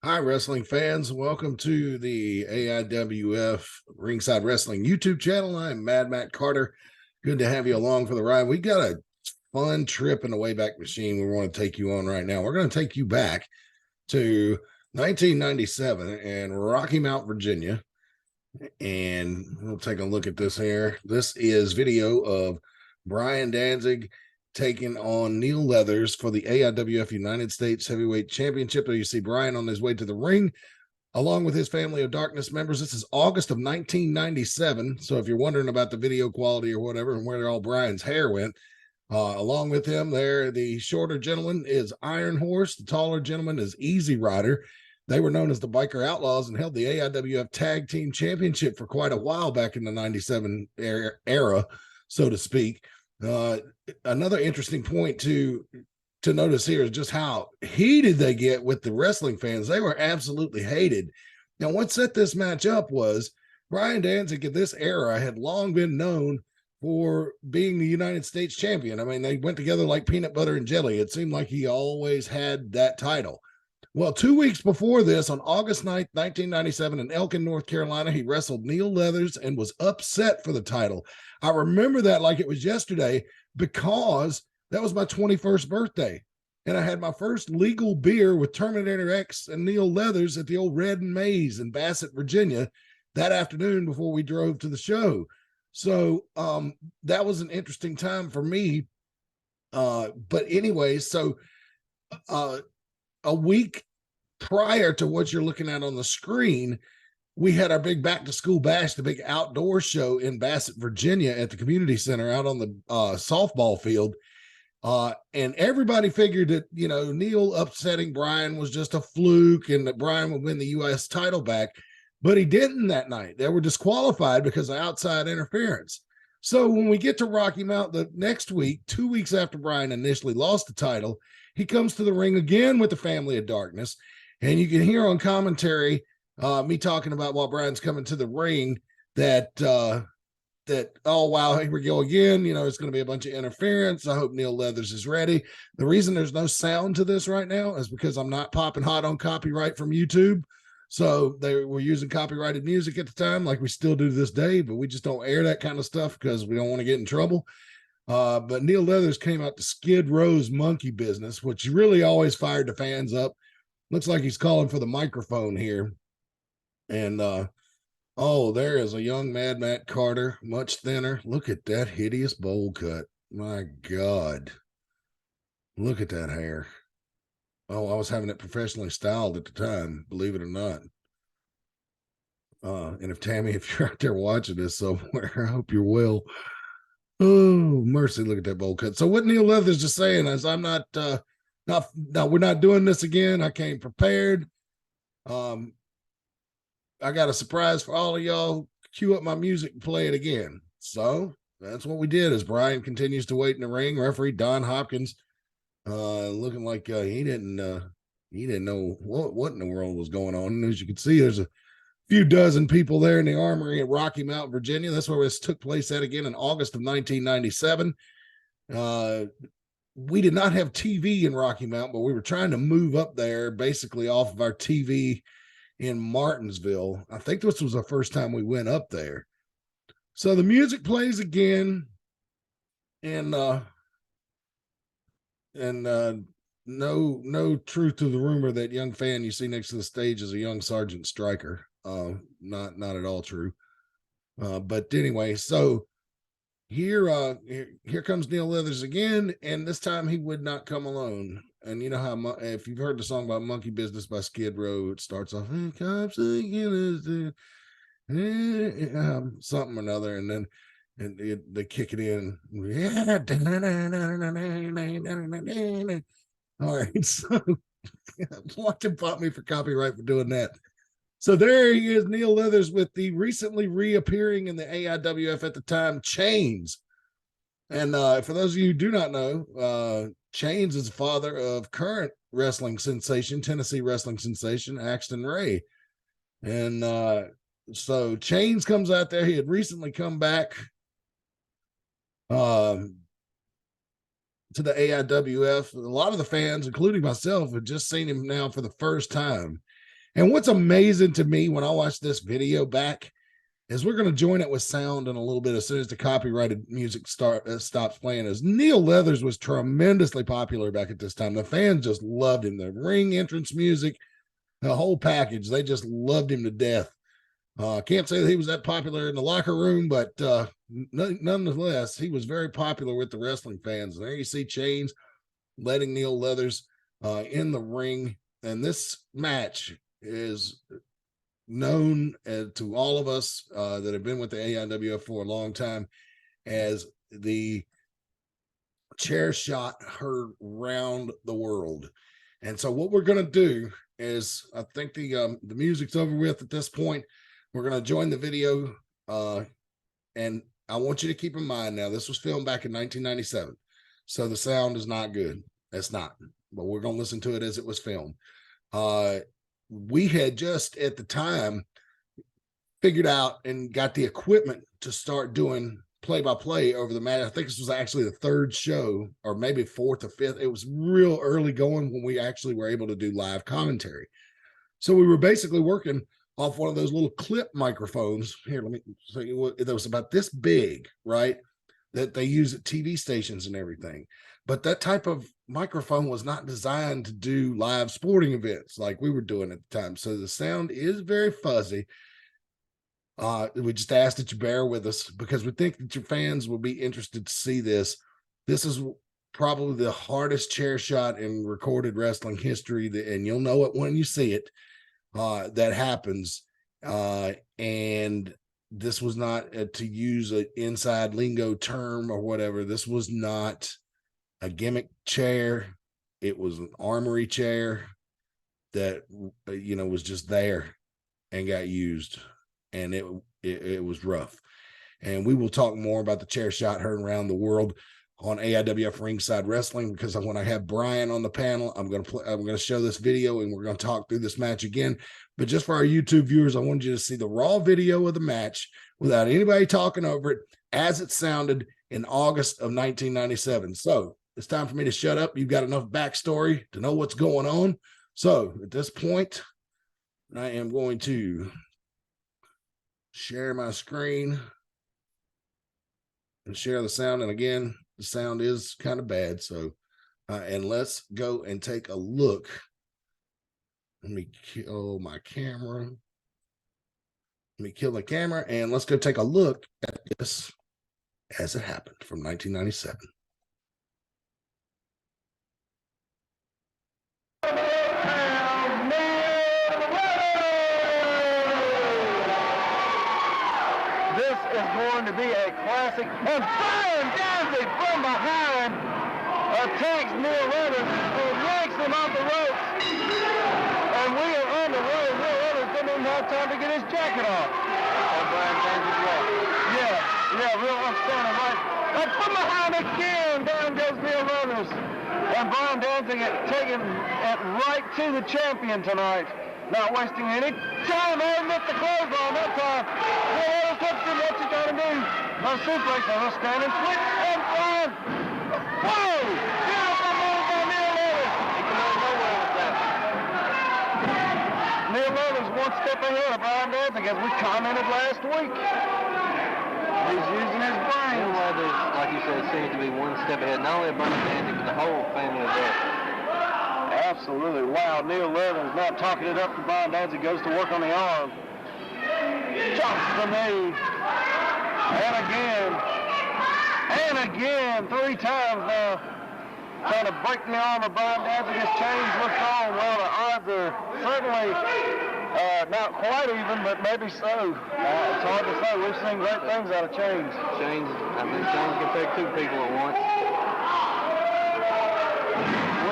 Hi, wrestling fans. Welcome to the AIWF Ringside Wrestling YouTube channel. I'm Mad Matt Carter. Good to have you along for the ride. We got a fun trip in the Wayback Machine we want to take you on right now. We're going to take you back to 1997 in Rocky Mount, Virginia. And we'll take a look at this here. This is video of Brian Danzig taking on Neal Leathers for the AIWF United States Heavyweight Championship. There you see Brian on his way to the ring, along with his Family of Darkness members. This is August of 1997. So if you're wondering about the video quality or whatever and where all Brian's hair went, along with him there, the shorter gentleman is Iron Horse. The taller gentleman is Easy Rider. They were known as the Biker Outlaws and held the AIWF Tag Team Championship for quite a while back in the 97 era, so to speak. Another interesting point to notice here is just how heated they get with the wrestling fans. They were absolutely hated. Now, what set this match up was Brian Danzig at this era had long been known for being the United States champion. I mean, they went together like peanut butter and jelly. It seemed like he always had that title. Well, 2 weeks before this, on August 9th, 1997, in Elkin, North Carolina, he wrestled Neal Leathers and was upset for the title. I remember that like it was yesterday because that was my 21st birthday. And I had my first legal beer with Terminator X and Neal Leathers at the old Red and Maze in Bassett, Virginia, that afternoon before we drove to the show. So that was an interesting time for me. But anyway, so a week prior to what you're looking at on the screen, we had our big back to school bash, the big outdoor show in Bassett, Virginia at the community center out on the softball field. And everybody figured that, you know, Neal upsetting Brian was just a fluke and that Brian would win the U.S. title back, but he didn't that night. They were disqualified because of outside interference. So when we get to Rocky Mount the next week, 2 weeks after Brian initially lost the title, he comes to the ring again with the Family of Darkness. And you can hear on commentary me talking about while Brian's coming to the ring that, oh, wow, here we go again. You know, it's going to be a bunch of interference. I hope Neal Leathers is ready. The reason there's no sound to this right now is because I'm not popping hot on copyright from YouTube. So they were using copyrighted music at the time, like we still do to this day, but we just don't air that kind of stuff because we don't want to get in trouble. But Neal Leathers came out to Skid Row's Monkey Business, which really always fired the fans up. Looks like he's calling for the microphone here. And oh, there is a young Mad Matt Carter, much thinner. Look at that hideous bowl cut. My God. Look at that hair. Oh, I was having it professionally styled at the time, believe it or not. And if Tammy, if you're out there watching this somewhere, I hope you're well. Oh, mercy, look at that bowl cut. So what Neal Leathers is saying is I'm not, we're not doing this again. I came prepared. I got a surprise for all of y'all. Cue up my music and play it again. So that's what we did as Brian continues to wait in the ring. Referee Don Hopkins looking like he didn't know what in the world was going on. And as you can see, there's a few dozen people there in the armory at Rocky Mount, Virginia. That's where this took place at again in August of 1997. We did not have TV in Rocky Mount, but we were trying to move up there basically off of our TV in Martinsville. I think this was the first time we went up there. So the music plays again, and no truth to the rumor that young fan you see next to the stage is a young Sergeant Stryker. Not at all true. But anyway, so here comes Neal Leathers again, and this time he would not come alone. And you know how if you've heard the song about Monkey Business by Skid Row, it starts off something or another, and then they kick it in. All right, so watch him pop me for copyright for doing that. So there he is, Neal Leathers, with the recently reappearing in the AIWF at the time, Chains. And for those of you who do not know, Chains is the father of current wrestling sensation, Tennessee wrestling sensation, Axton Ray. And so Chains comes out there. He had recently come back to the AIWF. A lot of the fans, including myself, had just seen him now for the first time. And what's amazing to me when I watch this video back is we're going to join it with sound in a little bit as soon as the copyrighted music stops playing. As Neal Leathers was tremendously popular back at this time. The fans just loved him. The ring entrance music, the whole package, they just loved him to death. Can't say that he was that popular in the locker room, but nonetheless, he was very popular with the wrestling fans. And there you see Chains letting Neal Leathers in the ring. And this match is known to all of us that have been with the AIWF for a long time as the chair shot heard round the world. And so what we're going to do is, I think the music's over with at this point. We're going to join the video, and I want you to keep in mind now, this was filmed back in 1997, so the sound is not good. It's not, but we're going to listen to it as it was filmed. We had just at the time figured out and got the equipment to start doing play-by-play over the match. I think this was actually the third show, or maybe fourth or fifth. It was real early going when we actually were able to do live commentary. So we were basically working off one of those little clip microphones. Here, let me show you what that was, about this big, right? That they use at TV stations and everything. But that type of microphone was not designed to do live sporting events like we were doing at the time. So the sound is very fuzzy. We just ask that you bear with us because we think that your fans will be interested to see this. This is probably the hardest chair shot in recorded wrestling history, and you'll know it when you see it. That happens, and this was not to use an inside lingo term or whatever. This was not a gimmick chair. It was an armory chair that was just there and got used, and it was rough. And we will talk more about the chair shot heard around the world on AIWF Ringside Wrestling, because when I have Brian on the panel, I'm going to show this video and we're going to talk through this match again. But just for our YouTube viewers, I wanted you to see the raw video of the match without anybody talking over it as it sounded in August of 1997. So it's time for me to shut up. You've got enough backstory to know what's going on. So at this point, I am going to share my screen and share the sound. And again, the sound is kind of bad. So, and let's go and take a look. Let me kill my camera. Let me kill the camera and let's go take a look at this as it happened from 1997. This is going to be a classic. And Danzig from behind attacks Neal Leathers and yanks him off the ropes. And we are on the road. Neal Leathers didn't even have time to get his jacket off. And Brian Danzig walked. Yeah, real outstanding, right? And from behind again, down goes Neal Leathers. And Brian Danzig taking it right to the champion tonight. Not wasting any time. Oh, missed the clothesline that time. Neal Leathers looks at what he's going to do. No suplex, no standing switch, and Brian. Whoa! Beautiful move by Neal Leathers. He can go nowhere with that. Neal Leathers one step ahead of Brian Danzig, as we commented last week. He's using his brain. Neal Leathers, like you said, seems to be one step ahead. Not only of Brian Danzig, but the whole family of death. Absolutely. Wow, Neal Leathers now talking it up to Brian Danzig, goes to work on the arm. Chops the knee. And again, 3 times now. Trying to break the arm of Brian Danzig. His chains look on. Well, the odds are certainly not quite even, but maybe so. It's hard to say. We've seen great things out of chains. I think chains can take 2 people at once.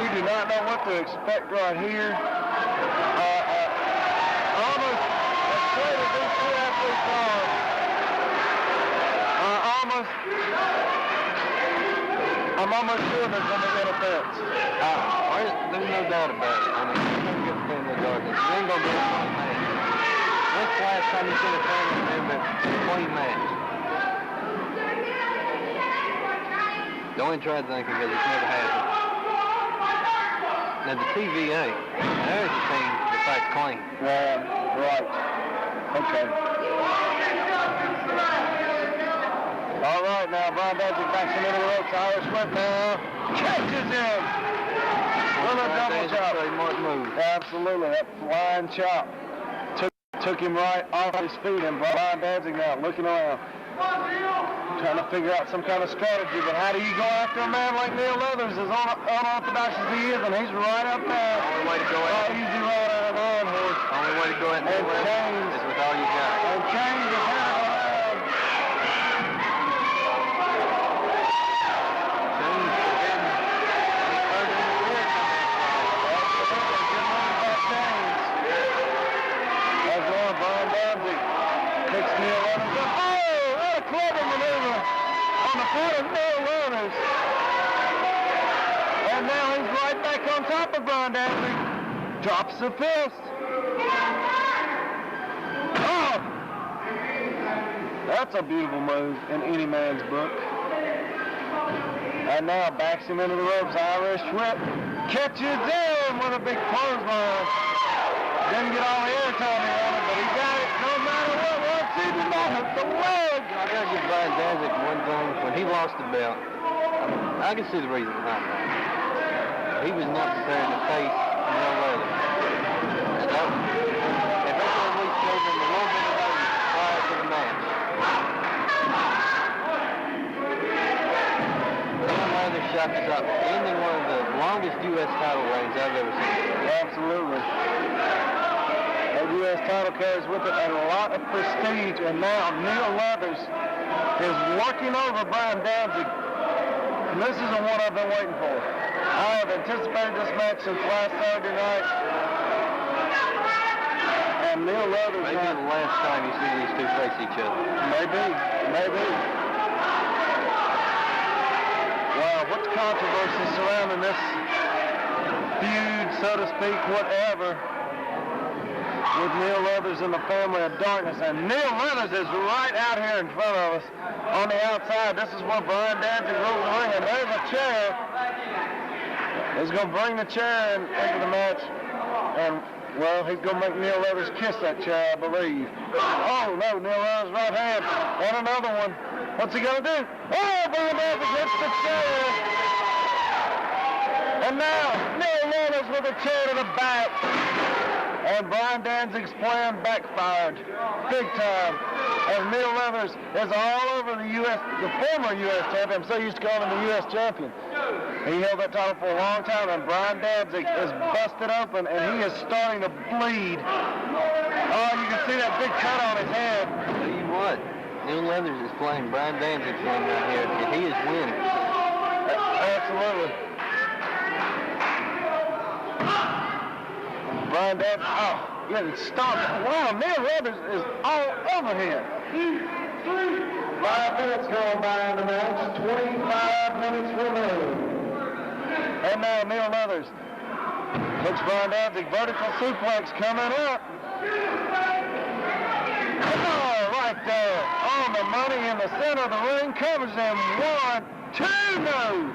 We do not know what to expect right here. Almost as straight as these 2 athletes are. I'm almost sure there's going to be interference. There's no doubt about it. I mean, you're going to get the family darkness. You ain't going to get a clean match. When's the last time you seen a family member clean match? Don't even try to think of it. It's never happened. Now the TVA, there's a team that fights clean. Right. Okay. All right, now Brian Danzig backs him into the ropes. Irish whip now. Catches him. With a double chop. Absolutely, that flying chop took him right off his feet, and Brian Danzig now looking around, trying to figure out some kind of strategy. But how do you go after a man like Neal Leathers, as unorthodox as he is, and he's right up there? Only way to go at it. Easy right out of the iron horse. Only way to go at Neal Leathers is with all you got. And Chains is headed around. And now he's right back on top of Brian Danzig. Drops the fist. Oh! That's a beautiful move in any man's book. And now backs him into the ropes. Irish whip. Catches him with a big clothesline. Didn't get all the airtime he wanted, but he got it no matter what. Once he did not hit the leg. I gotta give Brian Danzig one thing. When he lost the belt, I can see the reason behind that. He was not prepared to face Neal Leathers. If they could at least showed him a little bit of notice prior to the match. Neal Leathers shot this up, ending one of the longest U.S. title reigns I've ever seen. Absolutely. That U.S. title carries with it a lot of prestige, and now Neal Leathers is working over Brian Danzig. And this isn't what I've been waiting for. I have anticipated this match since last Saturday night. And Neal Leathers... Maybe the last time you see these two face each other. Maybe. Wow, what's controversy surrounding this feud, so to speak, whatever, with Neal Leathers and the family of darkness. And Neal Leathers is right out here in front of us on the outside. This is where Brian Danzig rules the ring, and there's a chair. He's going to bring the chair into the match, and, well, he's going to make Neal Leathers kiss that chair, I believe. Oh, no, Neal Leathers' right hand, and another one. What's he going to do? Oh, Brian Danzig hits the chair. And now, Neal Leathers with a chair to the back. And Brian Danzig's plan backfired big time. As Neal Leathers is all over the U.S., the former U.S. champion. I'm so used to calling him the U.S. champion. He held that title for a long time, and Brian Danzig is busted open, and he is starting to bleed. Oh, you can see that big cut on his head. Tell you what, Neal Leathers is playing Brian Danzig's game right here, and he is winning. Absolutely. Brian Danzig, oh, getting stomped. Wow, Neal Leathers is all over him. 5 minutes going by in the match, 25 minutes removed. And now Neal Leathers looks Brian Danzig, vertical suplex coming up. Oh, right there, on the money in the center of the ring, covers him. 1, 2, no.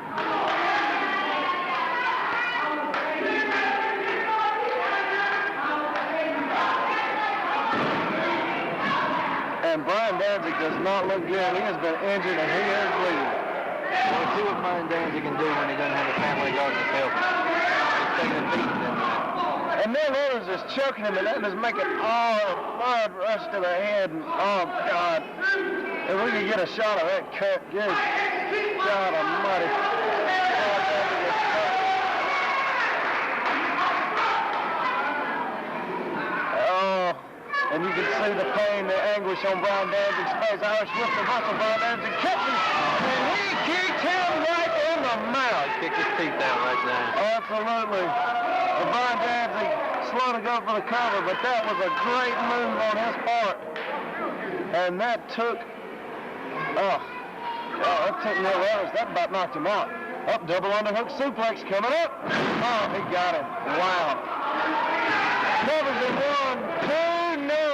And Brian Danzig does not look good. He has been injured and he is bleeding. We'll see what Brian Danzig can do when he doesn't have a family guard to help him. He's taking a beating in there. And Neal Leathers is choking him, and that is making all the blood rush to the head. And, oh, God. If we could get a shot of that cut, good God almighty. Oh, and you can see the pain, the anguish on Brian Danzig's face. Irish whip the muscle, Brian Danzig catches, and he kicked him right in the mouth. Kicked his teeth out right now. Absolutely. And Brian Danzig slow to go for the cover, but that was a great move on his part. And that took, that took Neal Leathers. That about knocked him out. Up, double underhook suplex coming up. Oh, he got him. Wow. Covers in 1, 2, no.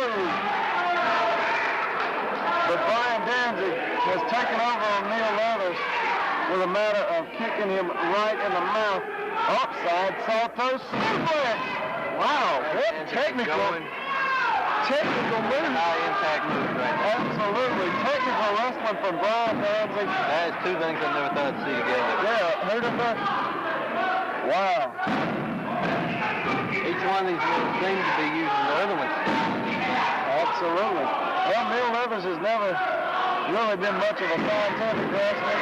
But Brian Danzig has taken over on Neal Leathers with a matter of kicking him right in the mouth. Upside salto suplex. Wow, what technical move. High impact move right now. Absolutely. Technical wrestling from Brian Danzig. That is two things I never thought I'd see together. Yeah, who'd have thought? Wow. Each one of these men seems to be using the other ones. Absolutely. Well, Neal Leathers has never really been much of a scientific wrestler.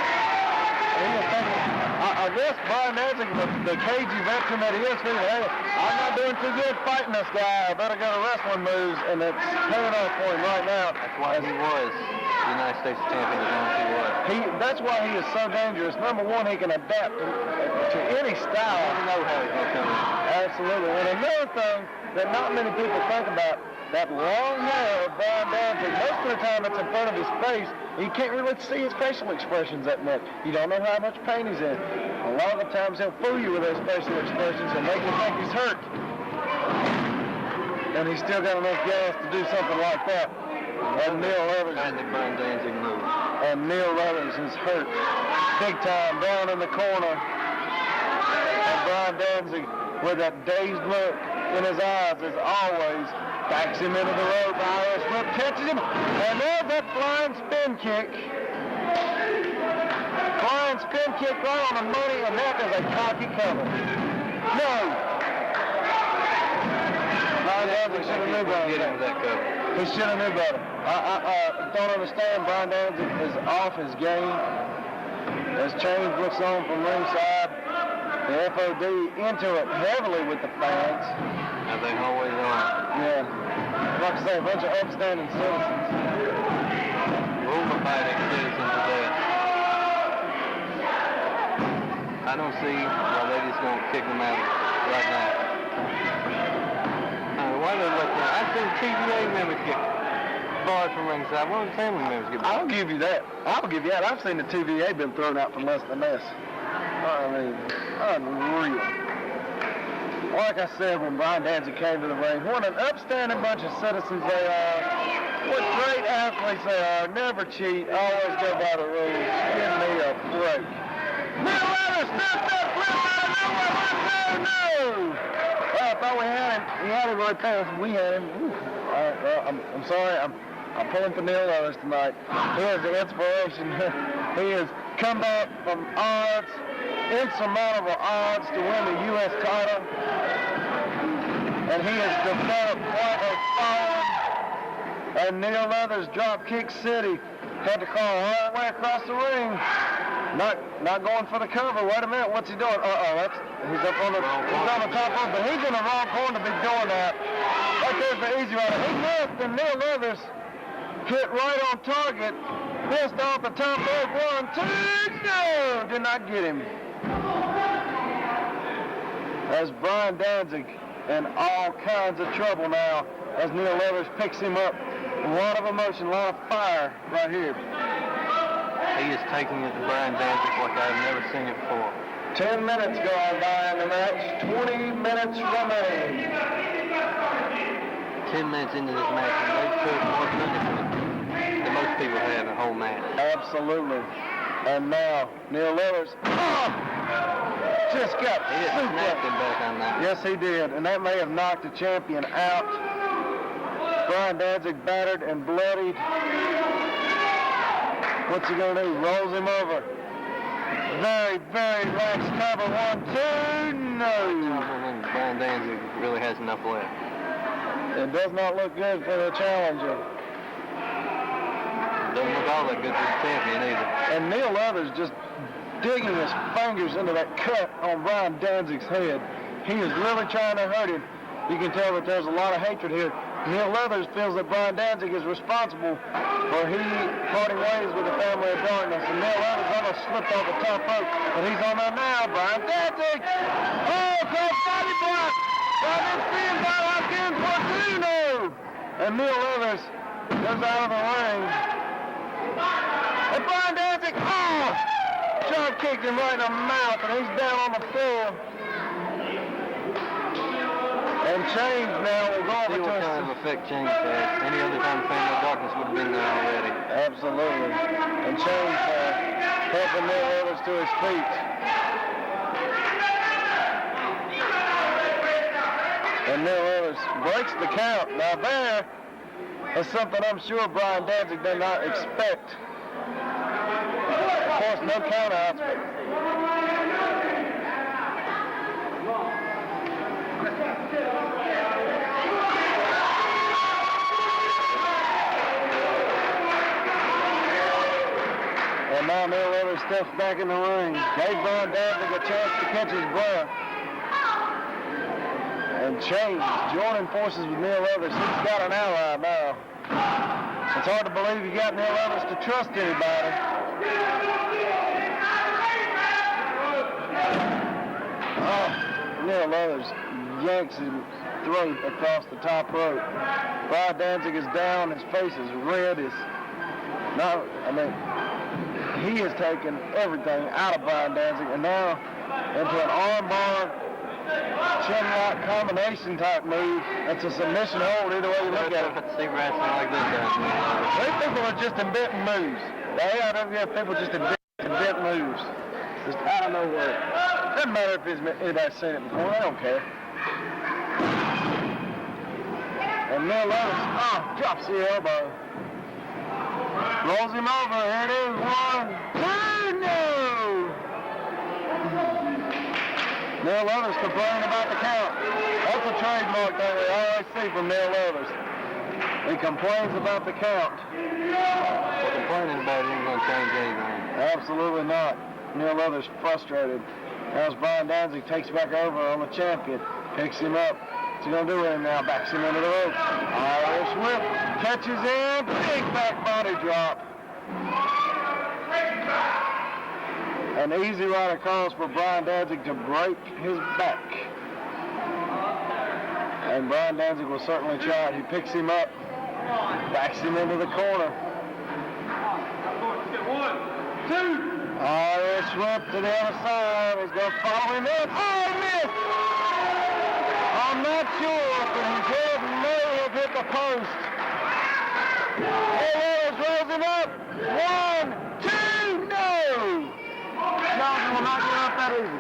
He was thinking, I guess Brian Danzig, the cagey veteran that he is, thinking, hey, I'm not doing too good fighting this guy. I better go to wrestling moves, and it's paying off for him right now. That's why he was the United States champion as long as he was. That's why he is so dangerous. Number one, he can adapt to any style. I don't know how he's going to come in. Absolutely. And another thing that not many people think about, that long hair of Brian Danzig, most of the time it's in front of his face. You can't really see his facial expressions that much. You don't know how much pain he's in. A lot of the times he'll fool you with those facial expressions and make you think he's hurt. And he's still got enough gas to do something like that. And Neal Leathers. And the Brian Danzig move. And Neal Leathers is hurt big time down in the corner. And Brian Danzig, with that dazed look in his eyes, as always, backs him into the rope. Irish whip catches him. And there's that flying spin kick. Flying spin kick right on the money, and that is a cocky cover. No. Brian Danzig should have knew better. Get him with that cover. He should have knew better. I don't understand. Brian Danzig is off his game. There's change looks on from ringside. The FOD into it heavily with the fans. I think always on. Yeah. Like I say, a bunch of upstanding citizens. Rule-abiding citizens of that. I don't see why they just don't kick them out right now. Why they let them? I've seen TVA members get barred from ringside. One of the family members get barred. I'll give you that. I've seen the TVA been thrown out for less than this. I mean, unreal. Like I said, when Brian Danzig came to the ring, what an upstanding bunch of citizens they are. What great athletes they are. Never cheat. Always go by the rules. Give me a break. Neal Leathers stepped up, flip out of nowhere. No! Well, I thought we had him. He had him right there. We had him. All right, well, I'm sorry. I'm pulling for Neal Leathers tonight. He is the inspiration. He has come back from odds, insurmountable odds, to win the U.S. title. And he has developed quite a following. And Neal Leathers, Dropkick City, had to crawl all the way across the ring. Not going for the cover. Wait a minute, what's he doing? He's up on the top rope, but he's in the wrong corner to be doing that. Right there's the easy rider. He missed, and Neal Leathers hit right on target. Missed off the top rope. 1, 2, no! Did not get him. As Brian Danzig in all kinds of trouble now, as Neal Leathers picks him up. A lot of emotion, a lot of fire right here. He is taking it to Brian Danzig like I've never seen it before. 10 minutes gone by in the match, 20 minutes remaining. 10 minutes into this match, and they've put more punishment than most people have in the whole match. Absolutely. And now, Neal Leathers, just got He just snapped him back on that. Yes, he did. And that may have knocked the champion out. Brian Danzig battered and bloodied. What's he going to do? Rolls him over. Very, very lax cover. 1, 2, no. Brian Danzig really has enough left. It does not look good for the challenger. Doesn't look all that good for the champion either. And Neal Leathers just digging his fingers into that cut on Brian Danzig's head. He is really trying to hurt him. You can tell that there's a lot of hatred here. Neal Leathers feels that Brian Danzig is responsible for he parting ways with the family of darkness. And Neal Leathers almost slipped off the top rope. And he's on there now. Brian Danzig! Oh, close body block! By this being by again for 2, no! And Neal Leathers goes out of the ring. And Brian Danzig, John kicked him right in the mouth, and he's down on the floor. And Change now will go over See what kind of effect Change has. Any other time Family of Darkness would have been there already. Absolutely. And Change helping Neal Leathers to his feet. And Neal Leathers breaks the count. Now there is something I'm sure Brian Danzig did not expect. Of course, no count outs. And now Neal Leathers steps back in the ring. Gave Brian Danzig a chance to catch his breath. And Change joining forces with Neal Leathers. He's got an ally now. It's hard to believe you got Neal Leathers to trust anybody. Oh, Neal Leathers yanks his throat across the top rope. Brian Danzig is down. His face is red. He has taken everything out of Brian Danzig and now into an armbar chin-lock combination type move. That's a submission hold either way you look at it. See wrestling like this. These people are just inventing moves. The AIWF people just invent moves. Just out of nowhere. Doesn't matter if anybody's seen it before. They don't care. And Neal Leathers, drops the elbow. Rolls him over. Here it is. 1, 2, no! Neal Leathers complaining about the count. That's a trademark that we always see from Neal Leathers. He complains about the count. Complaining about it ain't going to change anything. Absolutely not. Neal Leathers frustrated. As Brian Danzig takes back over on the champion, picks him up. What's he going to do with him now? Backs him into the ropes. Irish whip, catches him, big back body drop. An easy right across for Brian Danzig to break his back. And Brian Danzig will certainly try it. He picks him up, backs him into the corner. 1, 2. Irish whip to the other side. He's going to follow him in. Oh, missed! I'm not sure, but his head may have hit the post. Neal Leathers rolls him up. 1, 2, no! No, he will not get up that easy.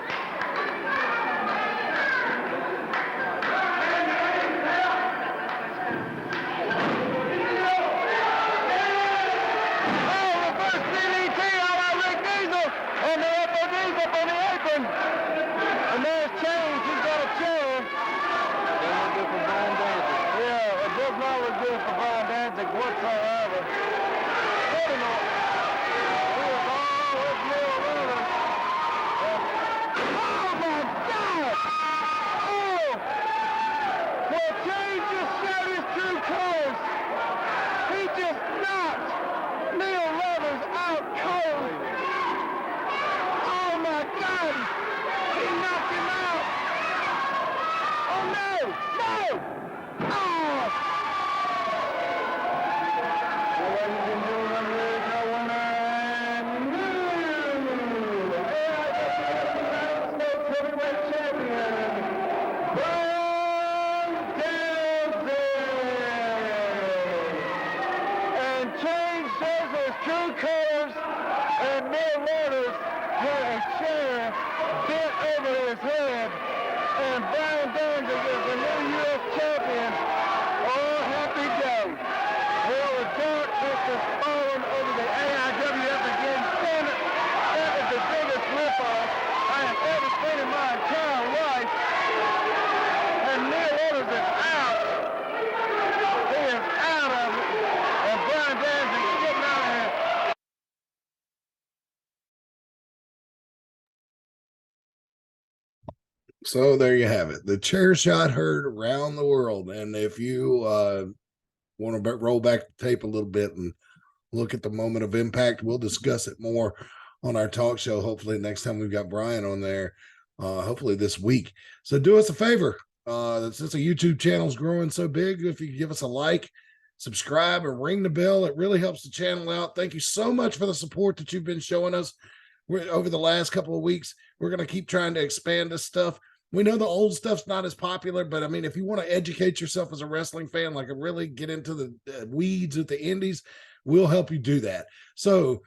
Oh, reverse DDT out of Rick Diesel. And the FOD's up on the apron. And there's Change. He's got a chair. Doesn't look good for Brian Danzig. Yeah, it does not look good for Brian Danzig whatsoever. Wait a minute. He is all with Neal Leathers. Oh my God! Oh! Well, Change just showed his true colors. He just knocked Neal Leathers out cold. Oh my God! He knocked him out. Oh no! No! Oh! Ladies and gentlemen, here's the winner and new AIWF United States Heavyweight Champion, Brian Danzig. And Change shows his true colors, and Neal Leathers had a chair bent over his head. And Brian Danzig is the new U.S. champion. Oh, happy day. Well, the dark has fallen over the AIWF again. Damn it. That is the biggest ripoff I have ever seen in my entire life. And Neal Leathers is out. He is out of it. And Brian Danzig is getting out of here. So there you have it. The chair shot heard around the world. And if you want to roll back the tape a little bit and look at the moment of impact, we'll discuss it more on our talk show. Hopefully next time we've got Brian on there, hopefully this week. So do us a favor. Since the YouTube channel is growing so big, if you give us a like, subscribe, and ring the bell, it really helps the channel out. Thank you so much for the support that you've been showing us over the last couple of weeks. We're going to keep trying to expand this stuff. We know the old stuff's not as popular, but I mean, if you want to educate yourself as a wrestling fan, like really get into the weeds at the indies, we'll help you do that. So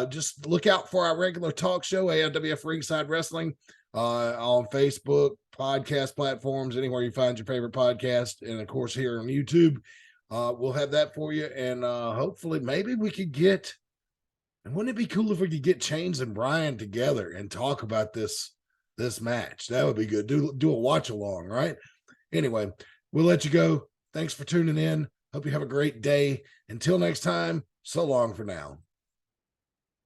just look out for our regular talk show, AIWF Ringside Wrestling, on Facebook, podcast platforms, anywhere you find your favorite podcast, and of course here on YouTube. We'll have that for you, and hopefully maybe we could get, and wouldn't it be cool if we could get Chains and Brian together and talk about this match? That would be good. Do a watch along, right? Anyway, we'll let you go. Thanks for tuning in. Hope you have a great day. Until next time, so long for now.